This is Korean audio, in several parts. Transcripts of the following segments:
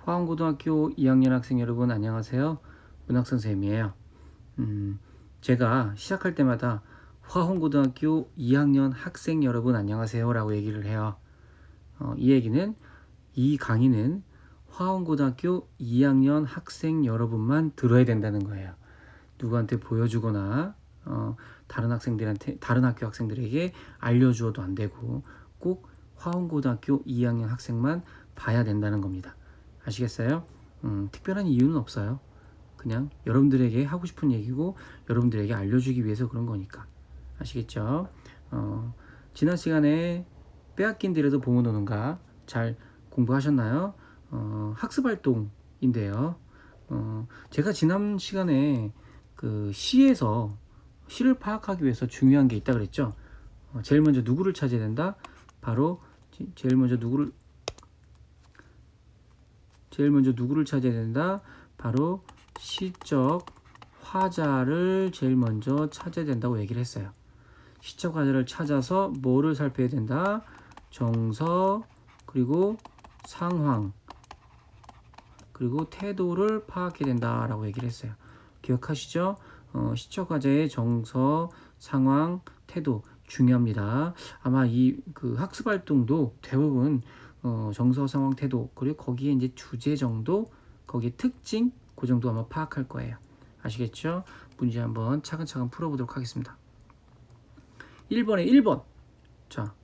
화원고등학교 2학년 학생 여러분 안녕하세요. 문학선생님이에요. 제가 시작할 때마다 화원고등학교 2학년 학생 여러분 안녕하세요 라고 얘기를 해요. 이 얘기는 이 강의는 화원고등학교 2학년 학생 여러분만 들어야 된다는 거예요. 누구한테 보여주거나 다른 학생들한테 다른 학교 학생들에게 알려주어도 안 되고 꼭 화원고등학교 2학년 학생만 봐야 된다는 겁니다. 아시겠어요? 특별한 이유는 없어요. 그냥 여러분들에게 하고 싶은 얘기고 여러분들에게 알려주기 위해서 그런 거니까. 아시겠죠? 지난 시간에 빼앗긴 들에서 보문 노는가 잘 공부하셨나요? 학습활동인데요. 제가 지난 시간에 그 시에서 시를 파악하기 위해서 중요한 게 있다 그랬죠. 제일 먼저 누구를 찾아야 된다? 바로 제일 먼저 누구를 찾아야 된다? 바로 시적 화자를 제일 먼저 찾아야 된다고 얘기를 했어요. 시적 화자를 찾아서 뭐를 살펴야 된다? 정서, 그리고 상황, 그리고 태도를 파악해야 된다라고 얘기를 했어요. 기억하시죠? 시적 화자의 정서, 상황, 태도 중요합니다. 아마 이 그 학습 활동도 대부분 정서, 상황, 태도, 그리고 거기에 이제 주제 정도, 거기에 특징, 그 정도 아마 파악할 거예요. 아시겠죠? 문제 한번 차근차근 풀어보도록 하겠습니다. 1번에 1번. 자,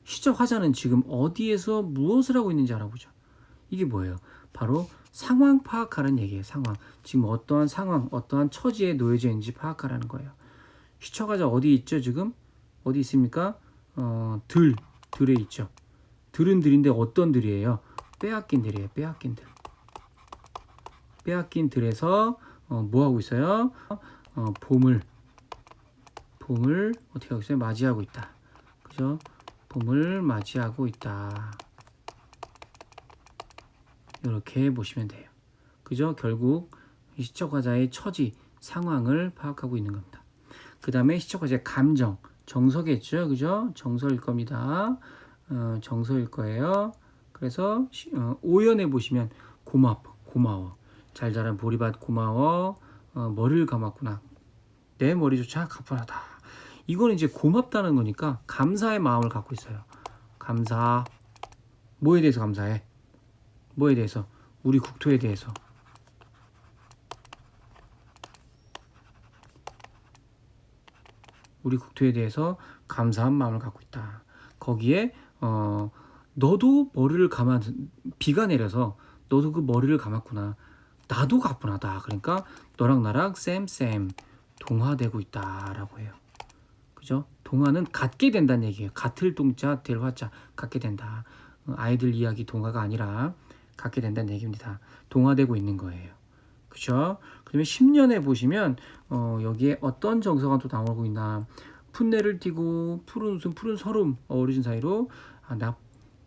시적 화자는 지금 어디에서 무엇을 하고 있는지 알아보죠. 이게 뭐예요? 바로 상황 파악하라는 얘기예요. 상황. 지금 어떠한 상황, 어떠한 처지에 놓여져 있는지 파악하라는 거예요. 시적 화자 어디 있죠? 지금 어디 있습니까? 들에 있죠. 들은 들인데 어떤 들이에요? 빼앗긴 들이에요. 빼앗긴 들. 빼앗긴 들에서 뭐 하고 있어요? 봄을 어떻게 하고 있어요? 맞이하고 있다. 그죠? 봄을 맞이하고 있다. 이렇게 보시면 돼요. 그죠? 결국 시적 화자의 처지, 상황을 파악하고 있는 겁니다. 그 다음에 시적 화자의 감정, 정서겠죠? 그죠? 정서일 겁니다. 정서일 거예요. 그래서 5연에 보시면 고마워. 잘 자란 보리밭 고마워. 머리를 감았구나. 내 머리조차 가뿐하다. 이거는 이제 고맙다는 거니까 감사의 마음을 갖고 있어요. 감사. 뭐에 대해서 감사해? 뭐에 대해서? 우리 국토에 대해서. 우리 국토에 대해서 감사한 마음을 갖고 있다. 거기에 너도 머리를 비가 내려서 너도 그 머리를 감았구나. 나도 가뿐하다. 그러니까 너랑 나랑 쌤 동화되고 있다라고 해요. 그죠? 동화는 갖게 된다는 얘기예요. 같을 동자 될 화자 갖게 된다. 아이들 이야기 동화가 아니라 갖게 된다는 얘기입니다. 동화되고 있는 거예요. 그죠? 그다음에 10년에 보시면 여기에 어떤 정서가 또 나오고 있나. 풋내를 띠고 푸른 웃음 푸른 서름 어우러진 사이로 나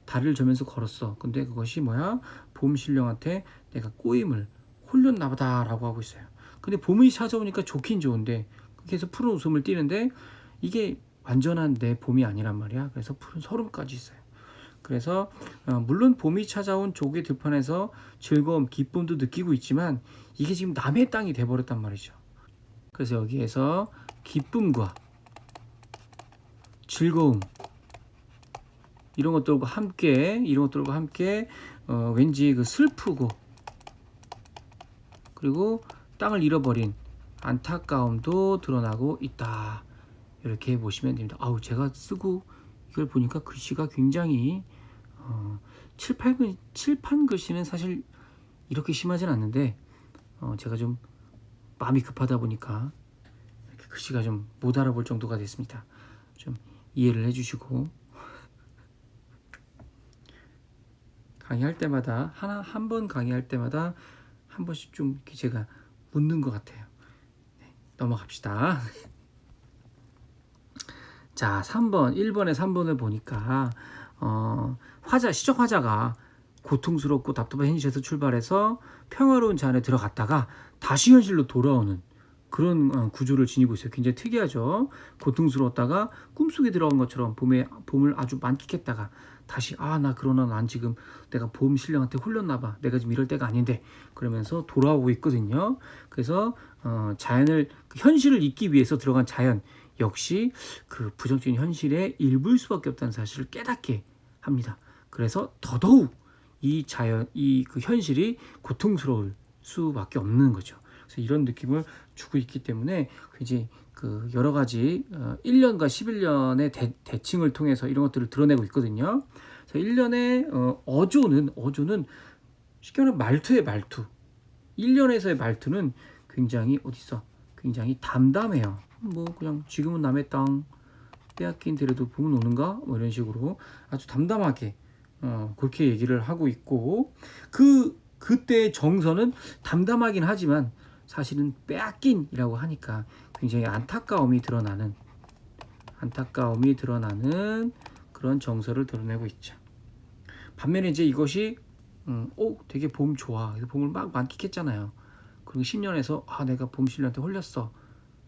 다리를 저면서 걸었어. 근데 그것이 뭐야? 봄 신령한테 내가 꼬임을 홀렸나 보다라고 하고 있어요. 근데 봄이 찾아오니까 좋긴 좋은데 그래서 푸른 웃음을 띠는데 이게 완전한 내 봄이 아니란 말이야. 그래서 푸른 서름까지 있어요. 그래서 물론 봄이 찾아온 조개 들판에서 즐거움, 기쁨도 느끼고 있지만 이게 지금 남의 땅이 돼버렸단 말이죠. 그래서 여기에서 기쁨과 즐거움 이런 것들과 함께 왠지 그 슬프고 그리고 땅을 잃어버린 안타까움도 드러나고 있다. 이렇게 보시면 됩니다. 제가 쓰고 이걸 보니까 글씨가 굉장히 칠판 글씨는 사실 이렇게 심하진 않는데 제가 좀 마음이 급하다 보니까 이렇게 글씨가 좀 못 알아볼 정도가 됐습니다. 좀 이해를 해주시고 강의할 때마다 한 번 강의할 때마다 한 번씩 좀 이렇게 제가 묻는 것 같아요. 네, 넘어갑시다. 자, 1번에 3번을 보니까 시적 화자가 고통스럽고 답답한 현실에서 출발해서 평화로운 자 안에 들어갔다가 다시 현실로 돌아오는 그런 구조를 지니고 있어요. 굉장히 특이하죠. 고통스러웠다가 꿈속에 들어간 것처럼 봄을 아주 만끽했다가 다시 나 그러나 난 지금 내가 보험 신령한테 홀렸나 봐. 내가 지금 이럴 때가 아닌데 그러면서 돌아오고 있거든요. 그래서 자연을 현실을 잊기 위해서 들어간 자연 역시 그 부정적인 현실의 일부일 수밖에 없다는 사실을 깨닫게 합니다. 그래서 더더욱 이 자연 이 그 현실이 고통스러울 수밖에 없는 거죠. 그래서 이런 느낌을 주고 있기 때문에 굉장히 그 여러 가지 1년과 11년의 대칭을 통해서 이런 것들을 드러내고 있거든요. 그래서 1년의 어조는 쉽게 말하면 말투의 말투. 1년에서의 말투는 굉장히 굉장히 담담해요. 뭐 그냥 지금은 남의 땅 빼앗긴 데려도 봄은 오는가? 뭐 이런 식으로 아주 담담하게 그렇게 얘기를 하고 있고 그때의 정서는 담담하긴 하지만 사실은 빼앗긴이라고 하니까 굉장히 안타까움이 드러나는 그런 정서를 드러내고 있죠. 반면에 이제 이것이 되게 봄 좋아. 그래서 봄을 막 만끽했잖아요. 그리고 10년에서 내가 봄 신령한테 홀렸어.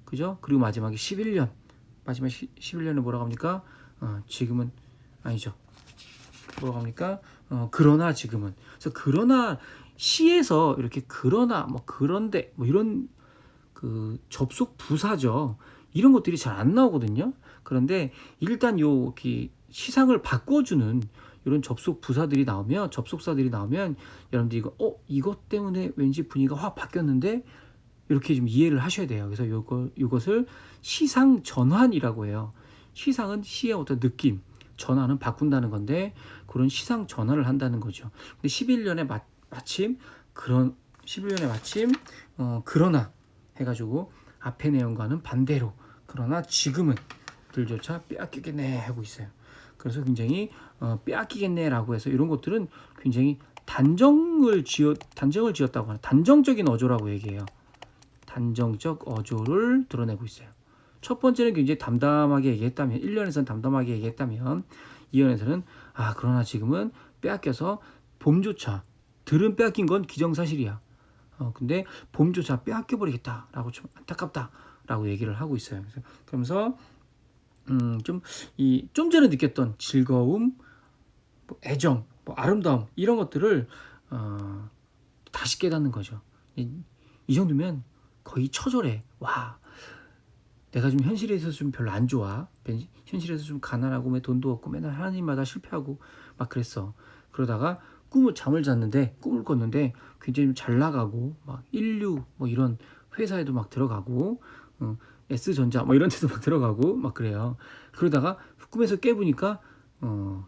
그죠? 그리고 마지막에 11년. 마지막 11년에 뭐라고 합니까? 지금은 아니죠. 뭐라고 합니까? 그러나 지금은. 그래서 그러나 시에서 이렇게 그러나 뭐 그런데 뭐 이런 그 접속 부사죠. 이런 것들이 잘 안 나오거든요. 그런데 일단 시상을 바꿔주는 이런 접속사들이 나오면 여러분들이 이것 때문에 왠지 분위기가 확 바뀌었는데 이렇게 좀 이해를 하셔야 돼요. 그래서 이것을 시상 전환이라고 해요. 시상은 시의 어떤 느낌, 전환은 바꾼다는 건데 그런 시상 전환을 한다는 거죠. 근데 11년에 마침 그러나 해가지고 앞의 내용과는 반대로 그러나 지금은 들조차 빼앗기겠네 하고 있어요. 그래서 굉장히 빼앗기겠네라고 해서 이런 것들은 굉장히 단정을 지었다고 하는 단정적인 어조라고 얘기해요. 단정적 어조를 드러내고 있어요. 첫 번째는 굉장히 담담하게 얘기했다면 1년에서는 담담하게 얘기했다면 2년에서는 그러나 지금은 빼앗겨서 봄조차 들은 빼앗긴 건 기정사실이야. 근데 봄조차 빼앗겨버리겠다라고 좀 안타깝다라고 얘기를 하고 있어요. 그러면서 좀 전에 느꼈던 즐거움, 뭐 애정, 뭐 아름다움 이런 것들을 다시 깨닫는 거죠. 이 정도면 거의 처절해. 와, 내가 좀 현실에서 좀 별로 안 좋아. 현실에서 좀 가난하고 왜 돈도 없고 맨날 하나님마다 실패하고 막 그랬어. 그러다가 잠을 잤는데 꿈을 꿨는데 굉장히 좀 잘 나가고 막 인류 뭐 이런 회사에도 막 들어가고 S전자 뭐 이런 데도 막 들어가고 막 그래요. 그러다가 꿈에서 깨보니까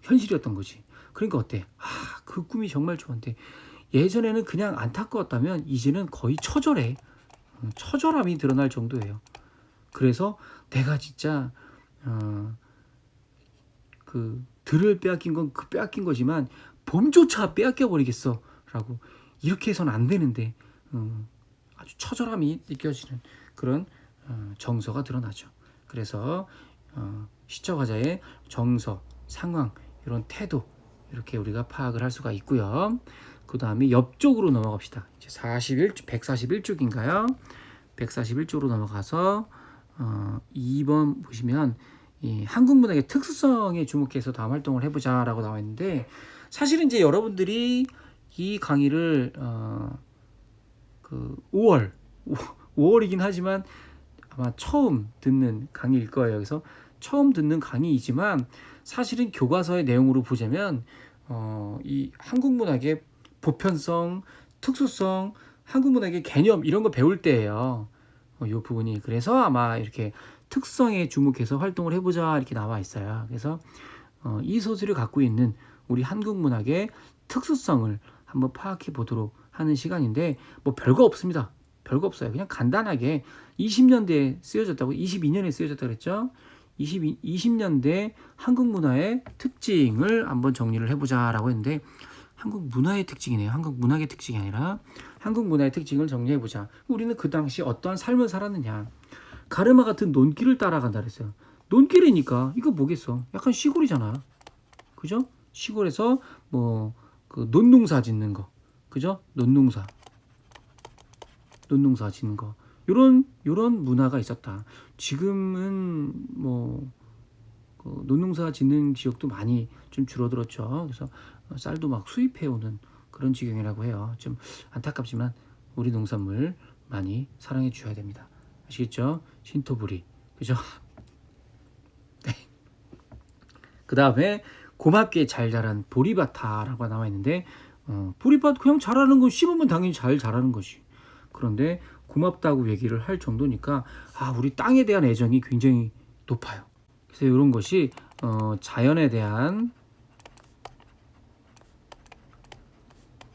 현실이었던 거지. 그러니까 어때? 그 꿈이 정말 좋은데 예전에는 그냥 안타까웠다면 이제는 거의 처절해. 처절함이 드러날 정도예요. 그래서 내가 진짜 그 들을 빼앗긴 건 그 빼앗긴 거지만 봄조차 빼앗겨 버리겠어 라고 이렇게 해서는 안 되는데 아주 처절함이 느껴지는 그런 정서가 드러나죠. 그래서 시적화자의 정서, 상황 이런 태도 이렇게 우리가 파악을 할 수가 있고요. 그 다음에 옆쪽으로 넘어갑시다. 이제 141쪽인가요? 141쪽으로 넘어가서 2번 보시면 이 한국 문학의 특수성에 주목해서 다음 활동을 해보자라고 나와 있는데 사실은 이제 여러분들이 이 강의를 그 5월이긴 하지만 아마 처음 듣는 강의일 거예요. 그래서 처음 듣는 강의이지만 사실은 교과서의 내용으로 보자면 이 한국 문학의 보편성, 특수성, 한국 문학의 개념 이런 거 배울 때예요. 이 부분이 그래서 아마 이렇게 특성에 주목해서 활동을 해보자 이렇게 나와 있어요. 그래서 이 소설이 갖고 있는 우리 한국 문학의 특수성을 한번 파악해 보도록 하는 시간인데 뭐 별거 없습니다. 별거 없어요. 그냥 간단하게 20년대에 쓰여졌다고 22년에 쓰여졌다고 그랬죠. 20년대 한국 문화의 특징을 한번 정리를 해보자라고 했는데 한국 문화의 특징이네요. 한국 문학의 특징이 아니라 한국 문화의 특징을 정리해보자. 우리는 그 당시 어떠한 삶을 살았느냐. 가르마 같은 논길을 따라간다 그랬어요. 논길이니까 이거 뭐겠어. 약간 시골이잖아. 그죠? 시골에서 뭐 그 논농사 짓는 거. 그죠? 논농사 짓는 거. 요런 문화가 있었다. 지금은 뭐 논농사 짓는 지역도 많이 좀 줄어들었죠. 그래서 쌀도 막 수입해 오는 그런 지경이라고 해요. 좀 안타깝지만 우리 농산물 많이 사랑해 주셔야 됩니다. 아시겠죠? 신토부리, 그죠? 그 다음에 고맙게 잘 자란 보리밭아라고 나와 있는데, 보리밭 그냥 자라는 거 씹으면 당연히 잘 자라는 것이. 그런데 고맙다고 얘기를 할 정도니까 우리 땅에 대한 애정이 굉장히 높아요. 그래서 이런 것이 자연에 대한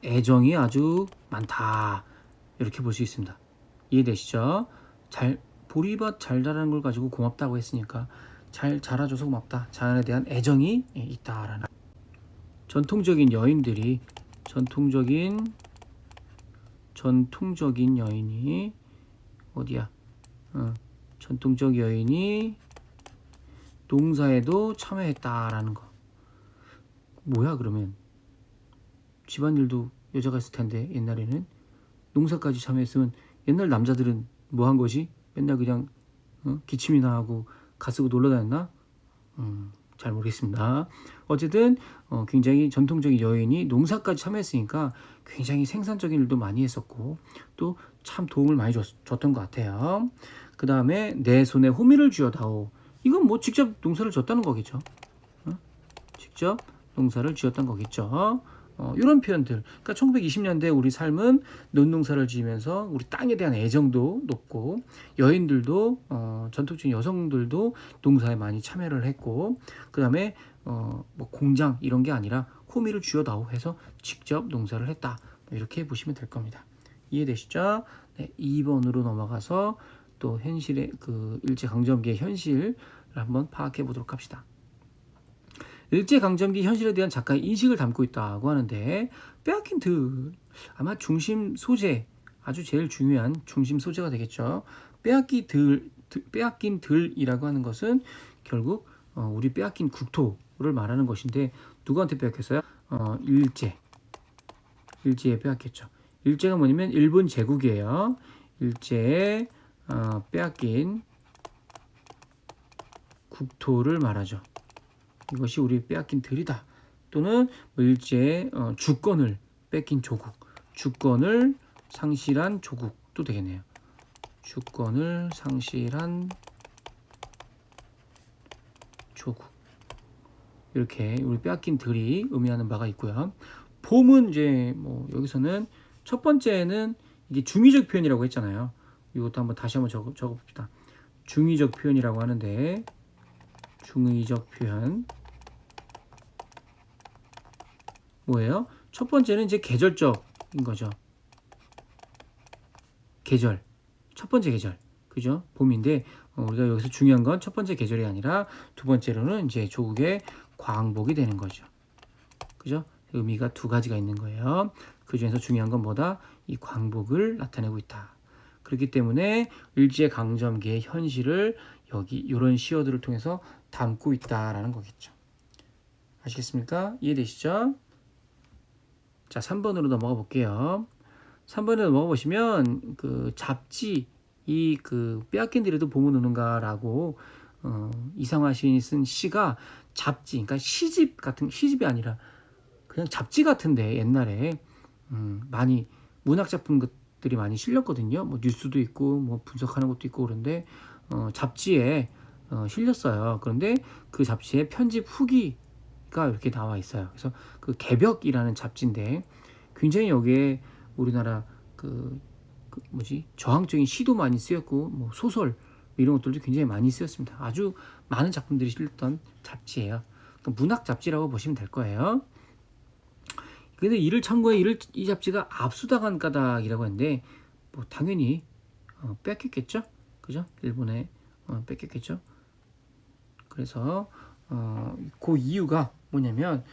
애정이 아주 많다, 이렇게 볼 수 있습니다. 이해되시죠? 보리밭 잘 자라는 걸 가지고 고맙다고 했으니까 잘 자라줘서 고맙다, 자연에 대한 애정이 있다라는. 전통적인 여인들이 전통적인 여인이 어디야? 전통적 여인이 농사에도 참여했다라는 거. 뭐야 그러면? 집안일도 여자가 했을 텐데 옛날에는 농사까지 참여했으면 옛날 남자들은 뭐 한 것이? 맨날 그냥 기침이나 하고 가 쓰고 놀러 다녔나? 잘 모르겠습니다. 어쨌든 굉장히 전통적인 여인이 농사까지 참여했으니까 굉장히 생산적인 일도 많이 했었고 또 참 도움을 많이 줬던 것 같아요. 그 다음에 내 손에 호미를 쥐어다오. 이건 뭐 직접 농사를 졌다는 거겠죠. 직접 농사를 지었다는 거겠죠. 이런 표현들. 그러니까 1920년대 우리 삶은 논농사를 지으면서 우리 땅에 대한 애정도 높고, 여인들도 전통적인 여성들도 농사에 많이 참여를 했고, 그 다음에 뭐 공장 이런 게 아니라 호미를 쥐어다오 해서 직접 농사를 했다, 이렇게 보시면 될 겁니다. 이해되시죠? 네, 2번으로 넘어가서 또 현실의 일제강점기의 현실을 한번 파악해 보도록 합시다. 일제강점기 현실에 대한 작가의 인식을 담고 있다고 하는데, 빼앗긴 들, 아마 중심 소재, 아주 제일 중요한 중심 소재가 되겠죠. 빼앗긴 들이라고 하는 것은 결국 우리 빼앗긴 국토를 말하는 것인데, 누구한테 빼앗겼어요? 일제에 빼앗겼죠. 일제가 뭐냐면 일본 제국이에요. 일제에 빼앗긴 국토를 말하죠. 이것이 우리 빼앗긴 들이다. 또는 일제의 주권을 뺏긴 조국, 주권을 상실한 조국도 되겠네요. 주권을 상실한 조국, 이렇게 우리 빼앗긴 들이 의미하는 바가 있고요. 봄은 이제 뭐 여기서는 첫 번째는 이게 중의적 표현이라고 했잖아요. 이것도 다시 한번 적어봅시다. 중의적 표현이라고 하는데, 중의적 표현 뭐예요? 첫 번째는 이제 계절적인 거죠. 계절, 첫 번째 계절, 그죠? 봄인데 우리가 여기서 중요한 건 첫 번째 계절이 아니라 두 번째로는 이제 조국의 광복이 되는 거죠. 그죠? 의미가 두 가지가 있는 거예요. 그 중에서 중요한 건 뭐다? 이 광복을 나타내고 있다. 그렇기 때문에 일제강점기의 현실을 여기 이런 시어들을 통해서 담고 있다라는 거겠죠. 아시겠습니까? 이해되시죠? 자, 3번으로 넘어가 볼게요. 3번에 넘어가 보시면 잡지, 빼앗긴 들에도 봄은 오는가라고 이상화 시인이 쓴 시가 잡지, 그러니까 시집이 아니라 그냥 잡지 같은데 옛날에 많이 문학 작품들이 많이 실렸거든요. 뭐 뉴스도 있고 뭐 분석하는 것도 있고 그런데 잡지에 실렸어요. 그런데 그 잡지에 편집 후기가 이렇게 나와 있어요. 그래서 개벽이라는 잡지인데 굉장히 여기에 우리나라 저항적인 시도 많이 쓰였고 뭐 소설 이런 것들도 굉장히 많이 쓰였습니다. 아주 많은 작품들이 실렸던 잡지예요. 그러니까 문학 잡지라고 보시면 될 거예요. 근데 이를 참고해 이 잡지가 압수당한 까닭이라고 했는데, 뭐 당연히 뺏겼겠죠, 그죠? 일본에 뺏겼겠죠. 그래서 그 이유가 뭐냐면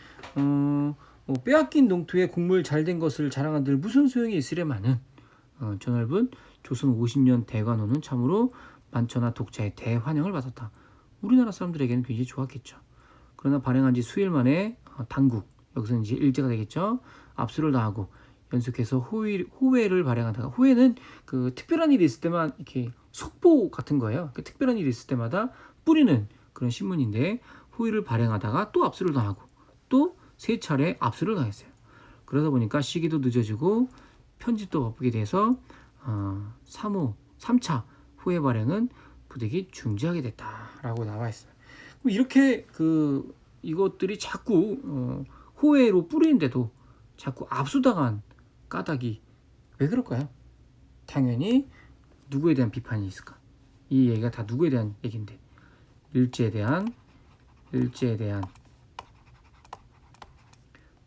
빼앗긴 농토에 곡물 잘된 것을 자랑한들 무슨 소용이 있으려마는 저 넓은 조선 50년 대관호는 참으로 만천하 독자의 대환영을 받았다. 우리나라 사람들에게는 굉장히 좋았겠죠. 그러나 발행한 지 수일 만에 당국, 여기서 이제 일제가 되겠죠. 압수를 당하고 연속해서 호회를 발행하다가, 호회는 특별한 일이 있을 때만 이렇게 속보 같은 거예요. 특별한 일이 있을 때마다 뿌리는 그런 신문인데, 호위를 발행하다가 또 압수를 당하고 또 3차례 압수를 당했어요. 그러다 보니까 시기도 늦어지고 편집도 바쁘게 돼서 3차 후회 발행은 부득이 중지하게 됐다라고 나와 있어요. 이렇게 이것들이 자꾸 호혜로 뿌리는데도 자꾸 압수당한 까닭이 왜 그럴까요? 당연히 누구에 대한 비판이 있을까? 이 얘기가 다 누구에 대한 얘기인데 일제에 대한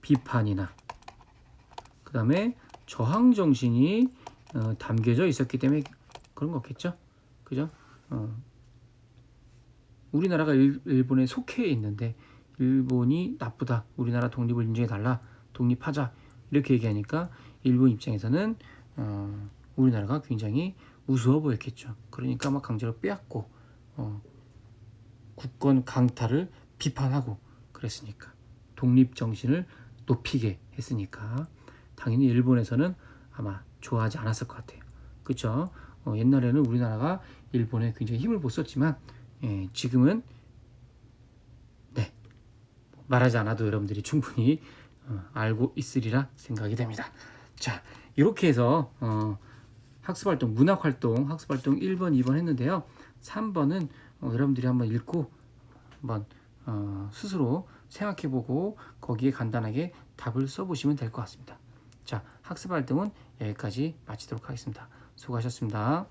비판이나 그 다음에 저항 정신이 담겨져 있었기 때문에 그런 거겠죠? 그죠? 우리나라가 일본에 속해 있는데 일본이 나쁘다, 우리나라 독립을 인정해달라, 독립하자 이렇게 얘기하니까 일본 입장에서는 우리나라가 굉장히 우스워 보였겠죠. 그러니까 막 강제로 빼앗고 국권 강탈을 비판하고 그랬으니까, 독립 정신을 높이게 했으니까 당연히 일본에서는 아마 좋아하지 않았을 것 같아요. 그렇죠? 옛날에는 우리나라가 일본에 굉장히 힘을 못 썼지만 지금은 네, 말하지 않아도 여러분들이 충분히 알고 있으리라 생각이 됩니다. 자, 이렇게 해서 학습활동, 문학활동, 학습활동 1번, 2번 했는데요. 3번은 여러분들이 한번 읽고 한번 스스로 생각해보고 거기에 간단하게 답을 써보시면 될 것 같습니다. 자, 학습활동은 여기까지 마치도록 하겠습니다. 수고하셨습니다.